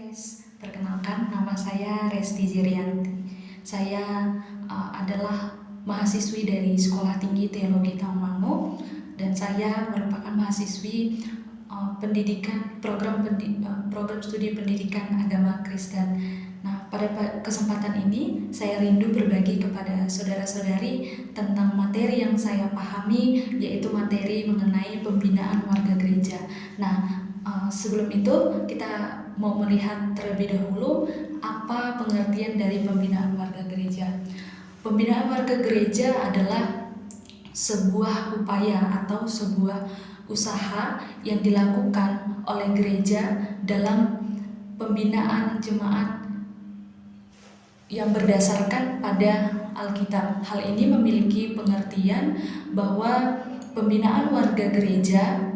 guys, perkenalkan nama saya Resti Zirianti. Saya adalah mahasiswi dari Sekolah Tinggi Teologi Tawangmangu dan saya merupakan mahasiswi program studi pendidikan agama Kristen. Nah, pada kesempatan ini saya rindu berbagi kepada saudara-saudari tentang materi yang saya pahami, yaitu materi mengenai pembinaan warga gereja. Nah, sebelum itu kita mau melihat terlebih dahulu apa pengertian dari pembinaan warga gereja. Pembinaan warga gereja adalah sebuah upaya atau sebuah usaha yang dilakukan oleh gereja dalam pembinaan jemaat yang berdasarkan pada Alkitab. Hal ini memiliki pengertian bahwa pembinaan warga gereja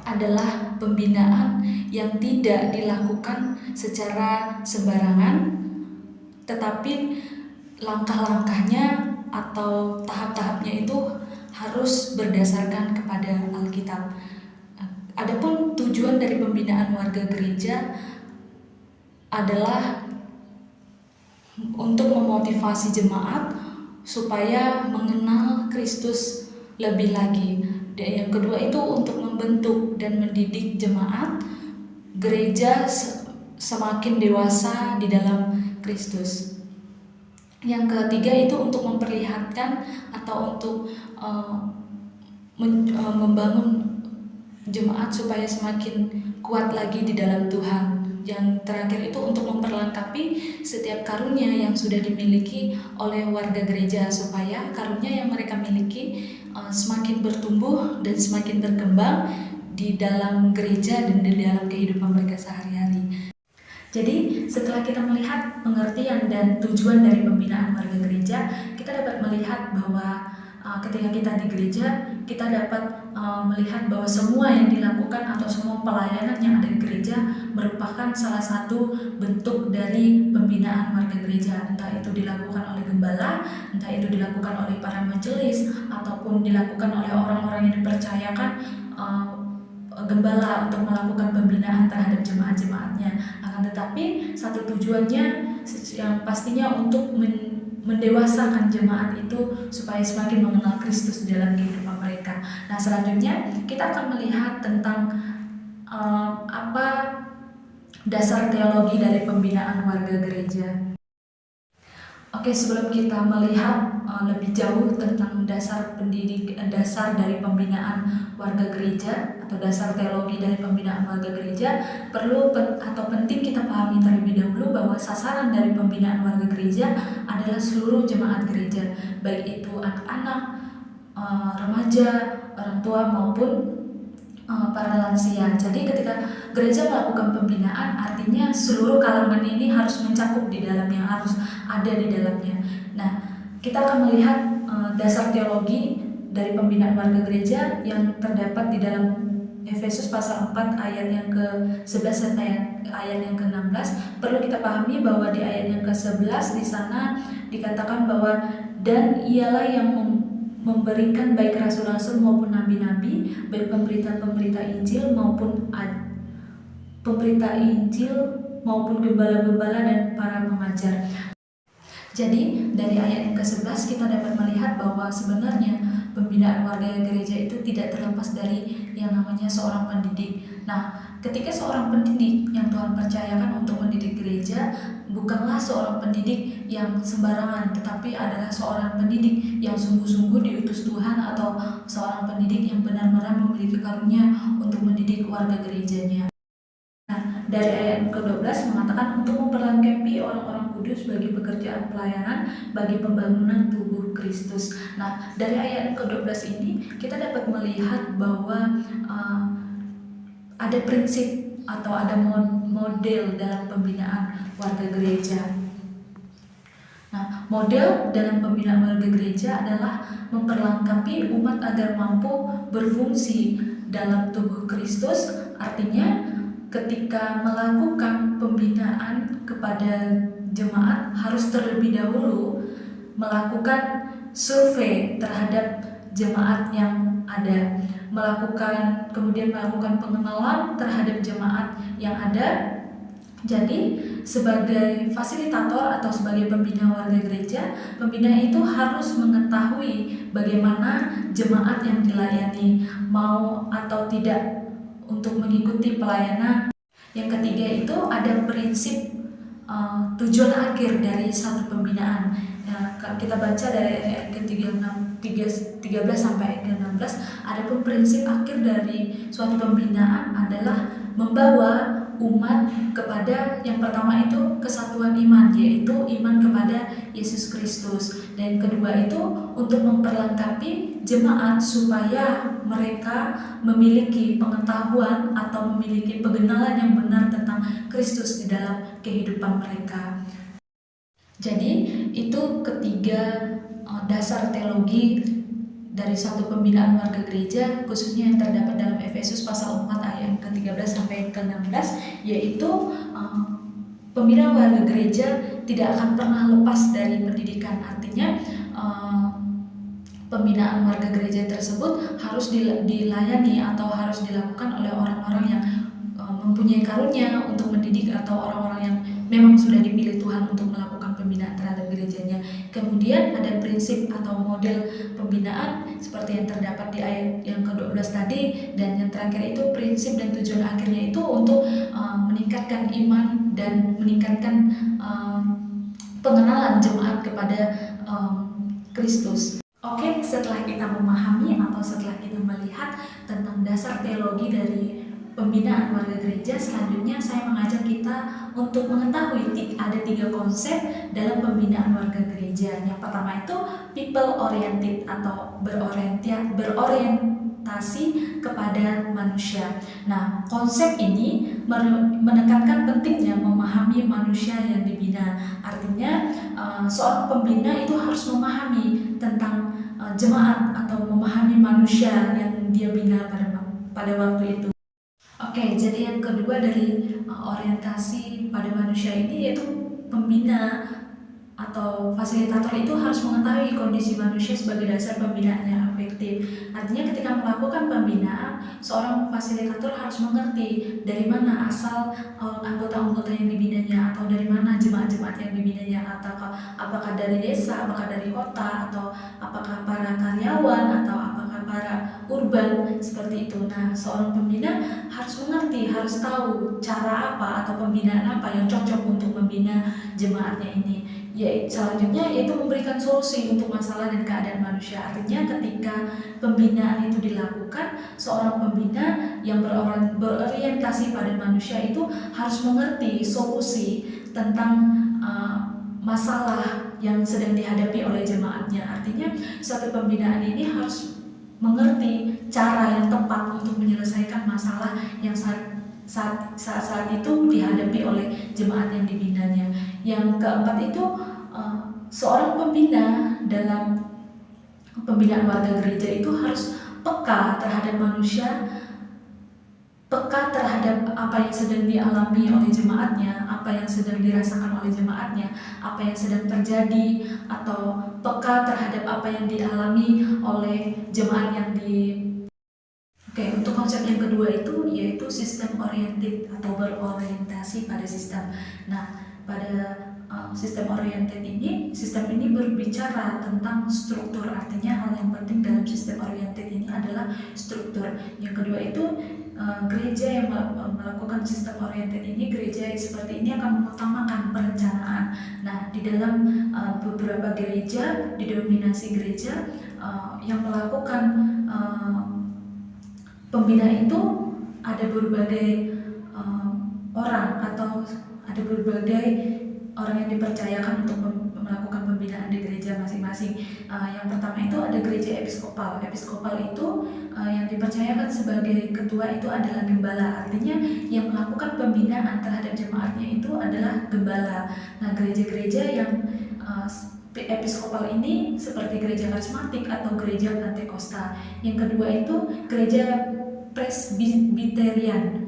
adalah pembinaan yang tidak dilakukan secara sembarangan, tetapi langkah-langkahnya atau tahap-tahapnya itu harus berdasarkan kepada Alkitab. Adapun tujuan dari pembinaan warga gereja adalah untuk memotivasi jemaat supaya mengenal Kristus lebih lagi. Dan yang kedua itu untuk membentuk dan mendidik jemaat gereja semakin dewasa di dalam Kristus. Yang ketiga itu untuk memperlihatkan atau untuk membangun jemaat supaya semakin kuat lagi di dalam Tuhan. Yang terakhir itu untuk memperlengkapi setiap karunia yang sudah dimiliki oleh warga gereja supaya karunia yang mereka miliki semakin bertumbuh dan semakin berkembang di dalam gereja dan di dalam kehidupan mereka sehari-hari. Jadi setelah kita melihat pengertian dan tujuan dari pembinaan warga gereja, kita dapat melihat bahwa ketika kita di gereja, kita dapat melihat bahwa semua yang dilakukan atau semua pelayanan yang ada di gereja merupakan salah satu bentuk dari pembinaan warga gereja. Entah itu dilakukan oleh gembala, entah itu dilakukan oleh para majelis, ataupun dilakukan oleh orang-orang yang dipercayakan gembala untuk melakukan pembinaan terhadap jemaat-jemaatnya. Akan tetapi satu tujuannya yang pastinya untuk mendewasakan jemaat itu supaya semakin mengenal Kristus di dalam kehidupan mereka. Nah, selanjutnya kita akan melihat tentang apa dasar teologi dari pembinaan warga gereja. Oke, sebelum kita melihat lebih jauh tentang dasar dari pembinaan warga gereja atau dasar teologi dari pembinaan warga gereja, penting kita pahami terlebih dahulu bahwa sasaran dari pembinaan warga gereja adalah seluruh jemaat gereja, baik itu anak-anak, remaja, orang tua maupun para lansia. Jadi ketika gereja melakukan pembinaan, artinya seluruh kalangan ini harus mencakup di dalamnya, harus ada di dalamnya. Nah, kita akan melihat dasar teologi dari pembinaan warga gereja yang terdapat di dalam Efesus pasal 4 ayat yang ke-11 dan ayat yang ke-16. Perlu kita pahami bahwa di ayat yang ke-11 di sana dikatakan bahwa dan ialah yang memberikan baik rasul-rasul maupun nabi-nabi, baik pemberita-pemberita Injil maupun gembala-gembala dan para pengajar. Jadi dari ayat yang ke-11 kita dapat melihat bahwa sebenarnya pembinaan warga gereja itu tidak terlepas dari yang namanya seorang pendidik. Nah, ketika seorang pendidik yang Tuhan percayakan untuk mendidik gereja, bukanlah seorang pendidik yang sembarangan, tetapi adalah seorang pendidik yang sungguh-sungguh diutus Tuhan atau seorang pendidik yang benar-benar memiliki karunia untuk mendidik warga gerejanya. Nah, dari ayat ke-12 mengatakan untuk memperlengkapi orang-orang kudus bagi pekerjaan pelayanan bagi pembangunan tubuh Kristus. Nah, dari ayat ke-12 ini kita dapat melihat bahwa ada prinsip atau ada model dalam pembinaan warga gereja. Nah, model dalam pembinaan warga gereja adalah memperlengkapi umat agar mampu berfungsi dalam tubuh Kristus. Artinya ketika melakukan pembinaan kepada jemaat harus terlebih dahulu melakukan survei terhadap jemaat yang ada, kemudian melakukan pengenalan terhadap jemaat yang ada, Jadi, sebagai fasilitator atau sebagai pembina warga gereja, pembina itu harus mengetahui bagaimana jemaat yang dilayani mau atau tidak untuk mengikuti pelayanan. Yang ketiga itu ada prinsip tujuan akhir dari satu pembinaan. Kita baca dari ayat ke-13 sampai ayat ke-16, adapun prinsip akhir dari suatu pembinaan adalah membawa umat kepada yang pertama itu kesatuan iman, yaitu iman kepada Yesus Kristus, dan kedua itu untuk memperlengkapi jemaat supaya mereka memiliki pengetahuan atau memiliki pengenalan yang benar tentang Kristus di dalam kehidupan mereka. Jadi itu ketiga dasar teologi dari satu pembinaan warga gereja, khususnya yang terdapat dalam Efesus pasal 4 ayat ke-13 sampai ke-16, yaitu pembinaan warga gereja tidak akan pernah lepas dari pendidikan. Artinya pembinaan warga gereja tersebut harus dilayani atau harus dilakukan oleh orang-orang yang mempunyai karunia untuk mendidik atau orang-orang yang memang sudah dipilih Tuhan untuk melakukan pembinaan terhadap gerejanya. Kemudian ada prinsip atau model pembinaan seperti yang terdapat di ayat yang ke-12 tadi, dan yang terakhir itu prinsip dan tujuan akhirnya itu untuk meningkatkan iman dan meningkatkan pengenalan jemaat kepada Kristus. Oke, setelah kita memahami atau setelah kita melihat tentang dasar teologi dari pembinaan warga gereja, selanjutnya saya mengajak kita untuk mengetahui ada 3 konsep dalam pembinaan warga gereja. Yang pertama itu people oriented atau berorientasi kepada manusia. Nah, konsep ini menekankan pentingnya memahami manusia yang dibina. Artinya seorang pembina itu harus memahami tentang jemaat atau memahami manusia yang dia bina pada waktu itu. Oke, jadi yang kedua dari orientasi pada manusia ini yaitu pembina atau fasilitator itu harus mengetahui kondisi manusia sebagai dasar pembinaan yang efektif. Artinya ketika melakukan pembinaan, seorang fasilitator harus mengerti dari mana asal anggota-anggota yang dibinanya, atau dari mana jemaat-jemaat yang dibinanya, atau apakah dari desa, apakah dari kota, atau apakah para karyawan, atau apakah para urban, seperti itu. Nah, seorang pembina harus mengerti, harus tahu cara apa atau pembinaan apa yang cocok untuk membina jemaatnya ini. Selanjutnya yaitu memberikan solusi untuk masalah dan keadaan manusia. Artinya ketika pembinaan itu dilakukan, seorang pembina yang berorientasi pada manusia itu harus mengerti solusi tentang masalah yang sedang dihadapi oleh jemaatnya. Artinya suatu pembinaan ini harus mengerti cara yang tepat untuk menyelesaikan masalah yang saat itu dihadapi oleh jemaat yang dibinanya. Yang keempat itu seorang pembina dalam pembinaan warga gereja itu harus peka terhadap manusia, peka terhadap apa yang sedang dialami oleh jemaatnya, apa yang sedang dirasakan oleh jemaatnya, apa yang sedang terjadi, atau peka terhadap apa yang dialami oleh jemaat yang Oke, untuk konsep yang kedua itu yaitu sistem oriented atau berorientasi pada sistem. Nah, pada sistem oriented ini, sistem ini berbicara tentang struktur. Artinya hal yang penting dalam sistem oriented ini adalah struktur. Yang kedua itu gereja yang melakukan sistem oriented ini, gereja seperti ini akan mengutamakan perencanaan. Nah, di dalam beberapa gereja, di denominasi gereja yang melakukan pembina itu ada berbagai orang atau ada berbagai orang yang dipercayakan untuk melakukan pembinaan di gereja masing-masing. Yang pertama itu ada gereja episkopal. Episkopal itu yang dipercayakan sebagai ketua itu adalah gembala. Artinya yang melakukan pembinaan terhadap jemaatnya itu adalah gembala. Nah, gereja-gereja yang episkopal ini seperti gereja karismatik atau gereja Pentakosta. Yang kedua itu gereja presbiterian.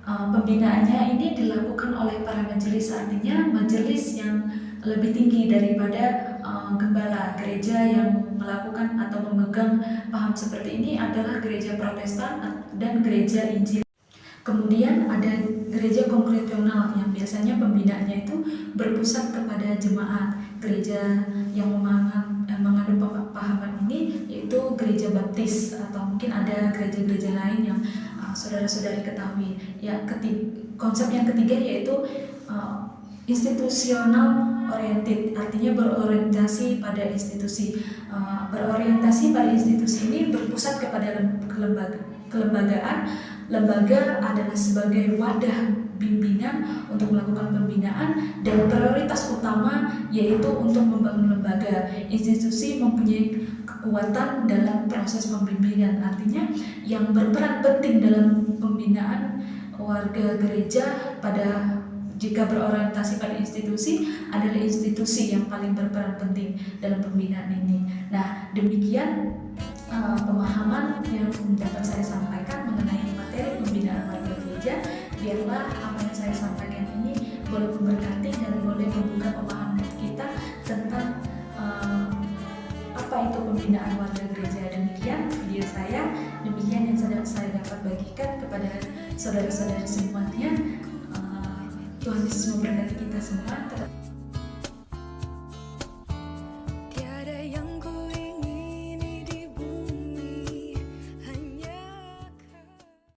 Pembinaannya ini dilakukan oleh para majelis, artinya majelis yang lebih tinggi daripada gembala. Gereja yang melakukan atau memegang paham seperti ini adalah gereja Protestan dan gereja Injil. Kemudian ada gereja kongregasional yang biasanya pembinaannya itu berpusat kepada jemaat. Gereja yang mengandung pemahaman ini yaitu gereja baptis, atau mungkin ada gereja-gereja lain yang saudara-saudari ketahui. Ya, konsep yang ketiga yaitu institusional oriented, artinya berorientasi pada institusi. Berorientasi pada institusi ini berpusat kepada kelembagaan. Lembaga adalah sebagai wadah bimbingan untuk melakukan pembinaan, dan prioritas utama yaitu untuk membangun lembaga. Institusi mempunyai kekuatan dalam proses pembimbingan, artinya yang berperan penting dalam pembinaan warga gereja jika berorientasi pada institusi adalah institusi yang paling berperan penting dalam pembinaan ini. Nah, demikian pemahaman yang dapat saya sampaikan mengenai materi pembinaan warga gereja. Biarlah apa yang saya sampaikan ini boleh memberkati dan boleh membuka pemahaman kita tentang apa itu pembinaan warga gereja. Demikian video saya, demikian yang saya dapat bagikan kepada saudara-saudari semuanya. Tuhan Yesus memberkati kita semua.